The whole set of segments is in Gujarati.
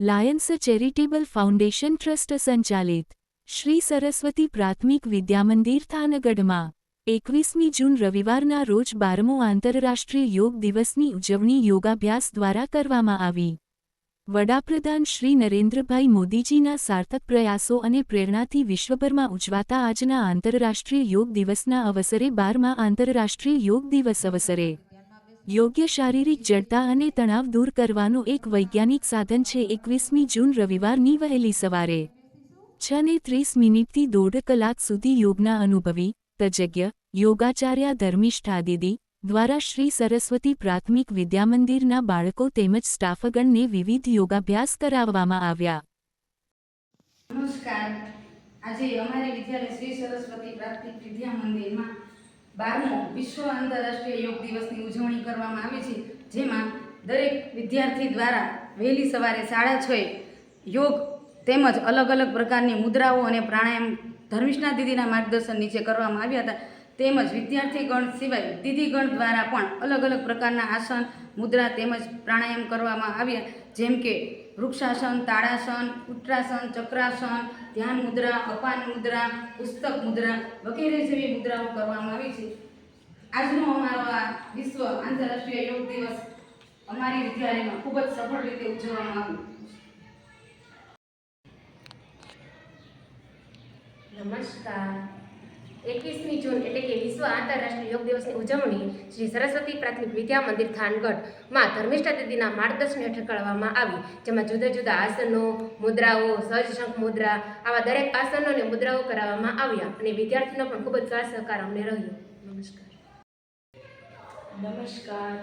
લાયન્સ ચેરિટેબલ ફાઉન્ડેશન ટ્રસ્ટ સંચાલિત શ્રી સરસ્વતી પ્રાથમિક વિદ્યામંદિર થાનગઢમાં 21મી જૂન રવિવારના રોજ 12મો આંતરરાષ્ટ્રીય યોગ દિવસની ઉજવણી યોગાભ્યાસ દ્વારા કરવામાં આવી। વડાપ્રધાન શ્રી નરેન્દ્રભાઈ મોદીજીના સાર્થક પ્રયાસો અને પ્રેરણાથી વિશ્વભરમાં ઉજવાતા આજના આંતરરાષ્ટ્રીય યોગ દિવસના અવસરે 12મા આંતરરાષ્ટ્રીય યોગ દિવસ અવસરે યોગ્ય શારીરિક જડતા અને તણાવ દૂર કરવાનું એક વૈજ્ઞાનિક સાધન છે। 21મી જૂન રવિવારની વહેલી સવારે 6:30 થી 1.5 કલાક સુધી યોગના અનુભવી તજજ્ઞ યોગાચાર્ય ધર્મિષ્ઠા દીદી દ્વારા શ્રી સરસ્વતી પ્રાથમિક વિદ્યામંદિરના બાળકો તેમજ સ્ટાફગણને વિવિધ યોગાભ્યાસ કરાવવામાં આવ્યા। નમસ્કાર। આજે અમારી વિદ્યાલય શ્રી સરસ્વતી પ્રાથમિક વિદ્યામંદિરમાં 12મો વિશ્વ આંતરરાષ્ટ્રીય યોગ દિવસની ઉજવણી કરવામાં આવી છે, જેમાં દરેક વિદ્યાર્થી દ્વારા વહેલી સવારે 6:30 યોગ તેમજ અલગ અલગ પ્રકારની મુદ્રાઓ અને પ્રાણાયામ ધર્મિષ્ઠા દીદીના માર્ગદર્શન નીચે કરવામાં આવ્યા હતા। તેમજ વિદ્યાર્થીગણ સિવાય દીદીગણ દ્વારા પણ અલગ અલગ પ્રકારના આસન મુદ્રા તેમજ પ્રાણાયામ કરવામાં આવ્યા, જેમ કે વૃક્ષાસન, તાળાસન, ઉત્તરાસન, ચક્રાસન, ધ્યાન મુદ્રા, અપાન મુદ્રા, પુસ્તક મુદ્રા વગેરે જેવી મુદ્રાઓ કરવામાં આવી છે। આજનો અમારો આ વિશ્વ આંતરરાષ્ટ્રીય યોગ દિવસ અમારી વિદ્યાલયમાં ખૂબ જ સફળ રીતે ઉજવવામાં આવ્યો। નમસ્કાર। 21મી જૂન એટલે કે વિશ્વ આંતરરાષ્ટ્રીય યોગ દિવસની ઉજવણી શ્રી સરસ્વતી પ્રાથમિક વિદ્યા મંદિર થાનગઢમાં ધર્મિષ્ઠા દીદીના માર્ગદર્શન હેઠળ કરવામાં આવી, જેમાં જુદા જુદા આસનો, મુદ્રાઓ, સહજ શંખ મુદ્રા આવા દરેક આસનો અને મુદ્રાઓ કરાવવામાં આવ્યા અને વિદ્યાર્થીનો પણ ખૂબ જ સાથ સહકાર અમને રહ્યો। નમસ્કાર।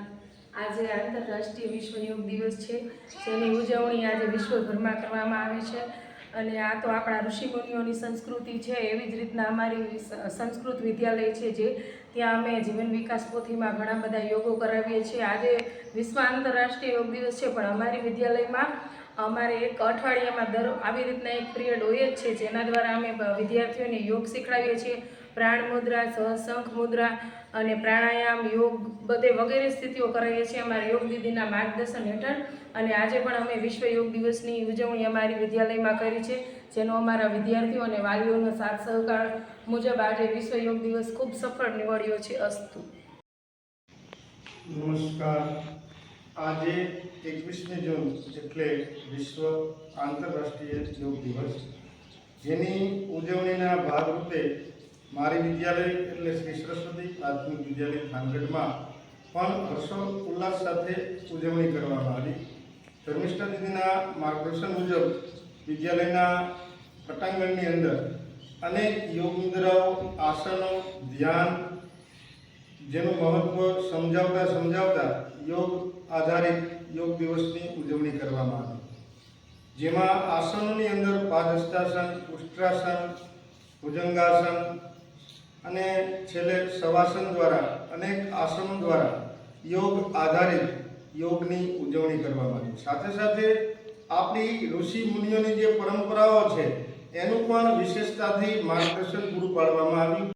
આજે આંતરરાષ્ટ્રીય વિશ્વ યોગ દિવસ છે, જેની ઉજવણી આજે વિશ્વભરમાં કરવામાં આવે છે અને આ તો આપણા ઋષિમુનિઓની સંસ્કૃતિ છે। એવી જ રીતના અમારી સંસ્કૃત વિદ્યાલય છે, જે ત્યાં અમે જીવન વિકાસ પોથીમાં ઘણા બધા યોગો કરાવીએ છીએ। આજે વિશ્વ આંતરરાષ્ટ્રીય યોગ દિવસ છે, પણ અમારી વિદ્યાલયમાં અમારે એક અઠવાડિયામાં આવી રીતના એક પિરિયડ હોય જ છે, જેના દ્વારા અમે વિદ્યાર્થીઓને યોગ શીખવાડીએ છીએ। પ્રાણ મુદ્રા, સહશંખ મુદ્રા અને પ્રાણાયામ, યોગ બધે વગેરે સ્થિતિઓ કરાવીએ છીએ અમારા યોગ દીદીના માર્ગદર્શન હેઠળ। અને આજે પણ અમે વિશ્વ યોગ દિવસની ઉજવણી અમારી વિદ્યાલયમાં કરી છે, જેનો અમારા વિદ્યાર્થીઓ અને વાલીઓનો સાથ સહકાર મુજબ આજે વિશ્વ યોગ દિવસ ખૂબ સફળ નીવડ્યો છે। અસ્તુ। નમસ્કાર। આજે 21મી જૂન એટલે વિશ્વ આંતરરાષ્ટ્રીય યોગ દિવસ, જેની ઉજવણીના ભાગરૂપે મારી વિદ્યાલય એટલે શ્રી સરસ્વતી પ્રાથમિક વિદ્યાલય થાનગઢમાં પણ હર્ષોલ્લાસ સાથે ઉજવણી કરવામાં આવી। ધર્મિષ્ઠા દીદીના માર્ગદર્શન મુજબ વિદ્યાલયના પટાંગણની અંદર અનેક યોગ મુદ્રાઓ, આસનો, ધ્યાન જેનું મહત્વ સમજાવતા યોગ આધારિત યોગ દિવસની ઉજવણી કરવામાં આવી, જેમાં આસનોની અંદર પાદહસ્તાસન, ઉષ્ટ્રાસન, ભુજંગાસન અને છેલ્લે શવાસન દ્વારા અનેક આસનો દ્વારા યોગ આધારિત યોગની ઉજવણી કરવામાં આવી। સાથે સાથે આપણી ઋષિ મુનિઓની જે પરંપરાઓ છે એનું પણ વિશેષતાથી માર્ગદર્શન પૂરું પાડવામાં આવ્યું।